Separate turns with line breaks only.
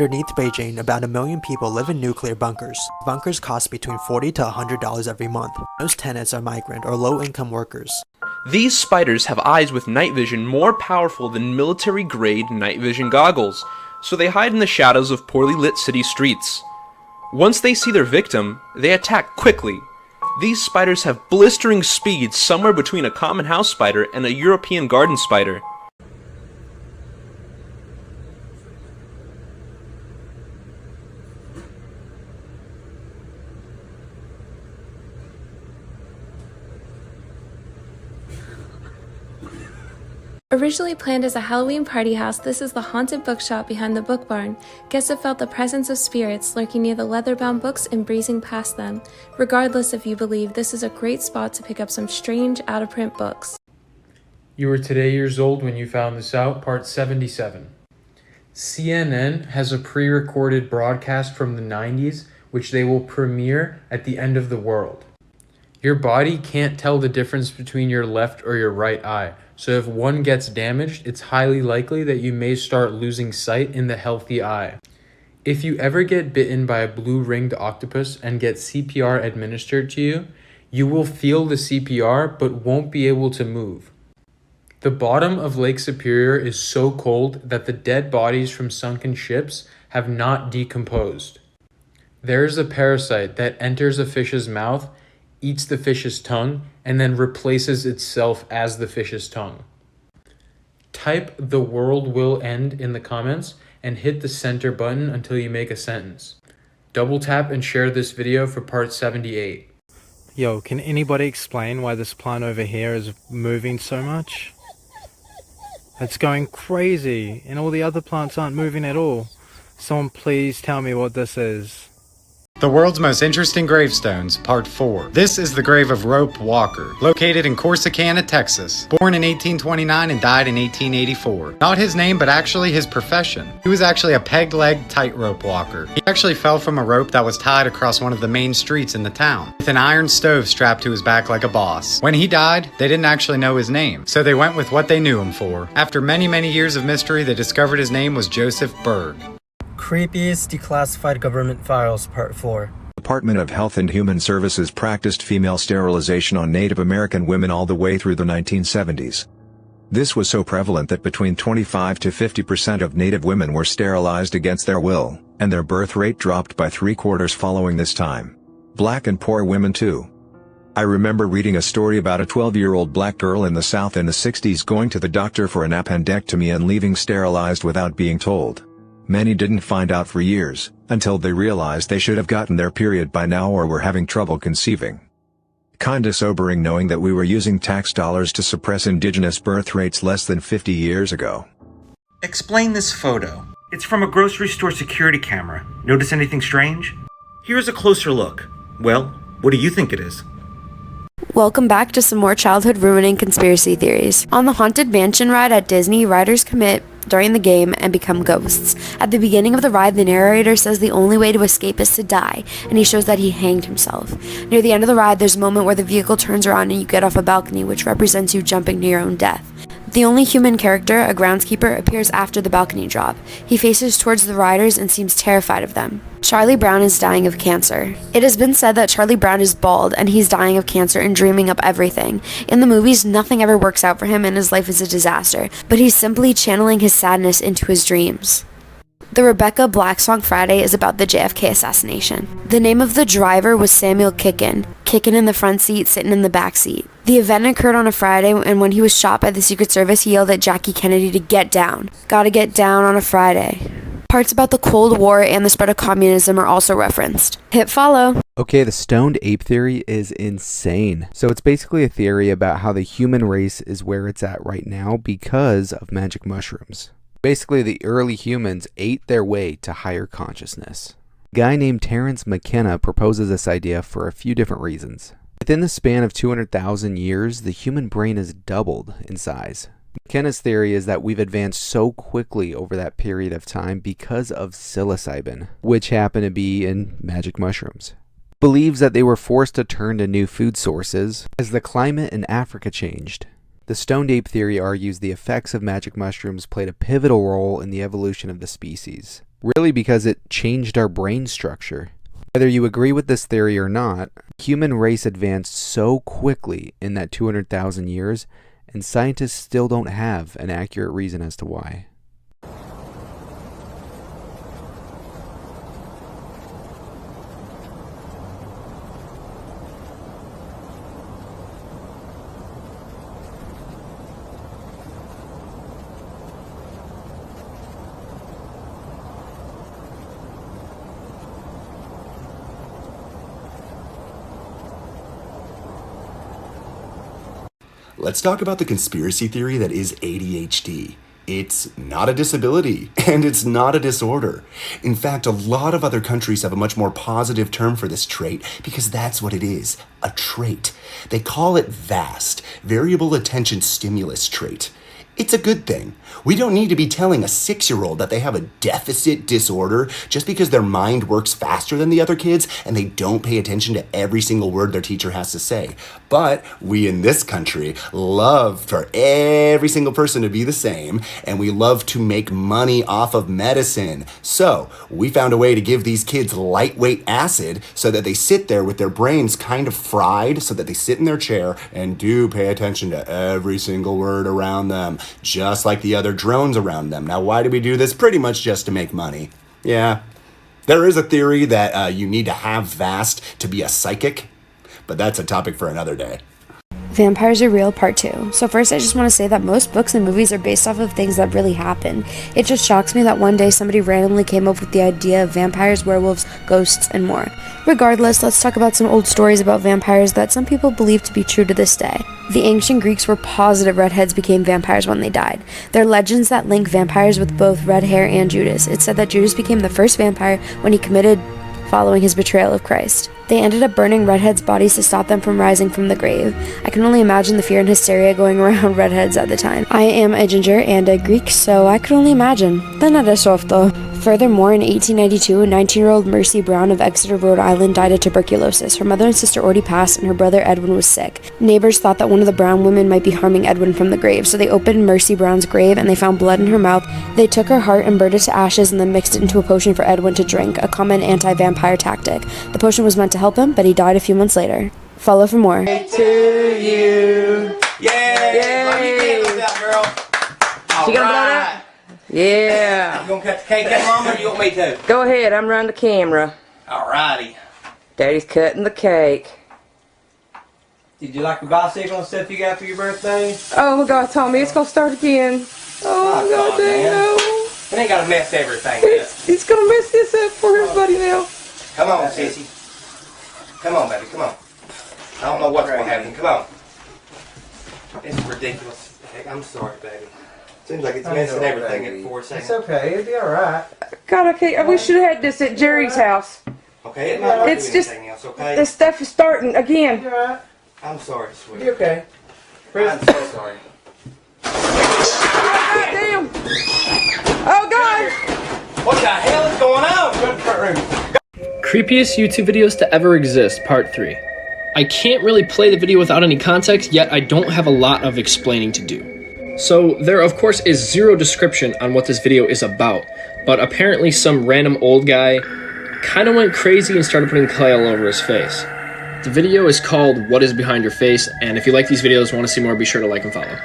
Underneath Beijing, about 1 million people live in nuclear bunkers. Bunkers cost between $40 to $100 every month. Most tenants are migrant or low-income workers.
These spiders have eyes with night vision more powerful than military-grade night vision goggles, so they hide in the shadows of poorly lit city streets. Once they see their victim, they attack quickly. These spiders have blistering speeds somewhere between a common house spider and a European garden spider.
Originally planned as a Halloween party house, this is the haunted bookshop behind the book barn. Guests have felt the presence of spirits lurking near the leather-bound books and breezing past them. Regardless if you believe, this is a great spot to pick up some strange, out-of-print books.
You were today years old when you found this out, part 77. CNN has a pre-recorded broadcast from the 90s, which they will premiere at the end of the world. Your body can't tell the difference between your left or your right eye. So if one gets damaged, it's highly likely that you may start losing sight in the healthy eye. If you ever get bitten by a blue-ringed octopus and get CPR administered to you, you will feel the CPR but won't be able to move. The bottom of Lake Superior is so cold that the dead bodies from sunken ships have not decomposed. There is a parasite that enters a fish's mouth, eats the fish's tongue, and then replaces itself as the fish's tongue. Type "the world will end" in the comments and hit the center button until you make a sentence. Double tap and share this video for part 78.
Yo, can anybody explain why this plant over here is moving so much? It's going crazy, and all the other plants aren't moving at all. Someone please tell me what this is.
The world's most interesting gravestones, part 4. This is the grave of Rope Walker, located in Corsicana, Texas. Born in 1829 and died in 1884. Not his name, but actually his profession. He was actually a peg-leg tightrope walker. He actually fell from a rope that was tied across one of the main streets in the town, with an iron stove strapped to his back like a boss. When he died, they didn't actually know his name, so they went with what they knew him for. After many, many years of mystery, they discovered his name was Joseph Berg.
Creepiest declassified government files, part 4.
Department of Health and Human Services practiced female sterilization on Native American women all the way through the 1970s. This was so prevalent that between 25 to 50% of Native women were sterilized against their will, and their birth rate dropped by 3/4 following this time. Black and poor women too. I remember reading a story about a 12-year-old black girl in the South in the 60s going to the doctor for an appendectomy and leaving sterilized without being told. Many didn't find out for years, until they realized they should have gotten their period by now or were having trouble conceiving. Kinda sobering knowing that we were using tax dollars to suppress indigenous birth rates less than 50 years ago.
Explain this photo. It's from a grocery store security camera. Notice anything strange? Here's a closer look. Well, what do you think it is?
Welcome back to some more childhood ruining conspiracy theories. On the Haunted Mansion ride at Disney, riders commit during the game and become ghosts. At the beginning of the ride, the narrator says the only way to escape is to die, and he shows that he hanged himself. Near the end of the ride, there's a moment where the vehicle turns around and you get off a balcony, which represents you jumping to your own death. The only human character, a groundskeeper, appears after the balcony drop. He faces towards the riders and seems terrified of them. Charlie Brown is dying of cancer. It has been said that Charlie Brown is bald and he's dying of cancer and dreaming up everything. In the movies, nothing ever works out for him and his life is a disaster, but he's simply channeling his sadness into his dreams. The Rebecca Black song Friday is about the JFK assassination. The name of the driver was Samuel Kickin. Kickin in the front seat, sitting in the back seat. The event occurred on a Friday, and when he was shot by the Secret Service, he yelled at Jackie Kennedy to get down. Gotta get down on a Friday. Parts about the Cold War and the spread of communism are also referenced. Hit follow.
Okay, the stoned ape theory is insane. So it's basically a theory about how the human race is where it's at right now because of magic mushrooms. Basically, the early humans ate their way to higher consciousness. A guy named Terence McKenna proposes this idea for a few different reasons. Within the span of 200,000 years, the human brain has doubled in size. McKenna's theory is that we've advanced so quickly over that period of time because of psilocybin, which happen to be in magic mushrooms. Believes that they were forced to turn to new food sources as the climate in Africa changed. The stoned ape theory argues the effects of magic mushrooms played a pivotal role in the evolution of the species. really because it changed our brain structure. Whether you agree with this theory or not, the human race advanced so quickly in that 200,000 years, and scientists still don't have an accurate reason as to why.
Let's talk about the conspiracy theory that is ADHD. It's not a disability, and it's not a disorder. In fact, a lot of other countries have a much more positive term for this trait because that's what it is, a trait. They call it VAST, Variable Attention Stimulus Trait. It's a good thing. We don't need to be telling a 6-year-old that they have a deficit disorder just because their mind works faster than the other kids and they don't pay attention to every single word their teacher has to say. But we in this country love for every single person to be the same, and we love to make money off of medicine. So we found a way to give these kids lightweight acid so that they sit there with their brains kind of fried, so that they sit in their chair and do pay attention to every single word around them, just like the other drones around them. Now, why do we do this? Pretty much just to make money. Yeah. There is a theory that you need to have VAST to be a psychic, but that's a topic for another day.
Vampires Are Real Part 2. So first I just want to say that most books and movies are based off of things that really happened. It just shocks me that one day somebody randomly came up with the idea of vampires, werewolves, ghosts, and more. Regardless, let's talk about some old stories about vampires that some people believe to be true to this day. The ancient Greeks were positive redheads became vampires when they died. There are legends that link vampires with both red hair and Judas. It's said that Judas became the first vampire when he committed following his betrayal of Christ. They ended up burning redheads' bodies to stop them from rising from the grave. I can only imagine the fear and hysteria going around redheads at the time. I am a ginger and a Greek, so I could only imagine. Then at a softo. Furthermore, in 1892, a 19-year-old Mercy Brown of Exeter, Rhode Island died of tuberculosis. Her mother and sister already passed, and her brother Edwin was sick. Neighbors thought that one of the Brown women might be harming Edwin from the grave, so they opened Mercy Brown's grave and they found blood in her mouth. They took her heart and burned it to ashes and then mixed it into a potion for Edwin to drink, a common anti-vampire tactic. The potion was meant to help him, but he died a few months later. Follow for more.
To you. Yay! Blow your candles out, girl.
She gonna blow it up? Yeah.
You gonna cut the cake out, Mama, or you want me to?
Go ahead, I'm running the camera.
Alrighty.
Daddy's cutting the cake.
Did you like the bicycle and stuff you got for your birthday?
Oh my God, Tommy, it's gonna start again. Oh my God, dang no.
It ain't gotta mess everything up.
It's gonna mess this up for everybody now.
Come on, sissy. Come on, baby, come on. I don't know what's gonna happen. Come on. It's ridiculous. Heck, I'm sorry, baby. Seems like it's messing everything up for a second.
It's okay, it'll be alright.
God, we should have had this at Jerry's house.
Okay, it might not
It's
do
just,
anything else, okay?
this stuff is starting again.
I'm sorry, sweetie.
You're okay.
I'm so sorry.
God damn! Oh God!
What the hell is going on? Go to the front room.
Creepiest YouTube videos to ever exist, Part 3. I can't really play the video without any context, yet I don't have a lot of explaining to do. So there of course is zero description on what this video is about, but apparently some random old guy kinda went crazy and started putting clay all over his face. The video is called What is Behind Your Face, and if you like these videos and want to see more, be sure to like and follow.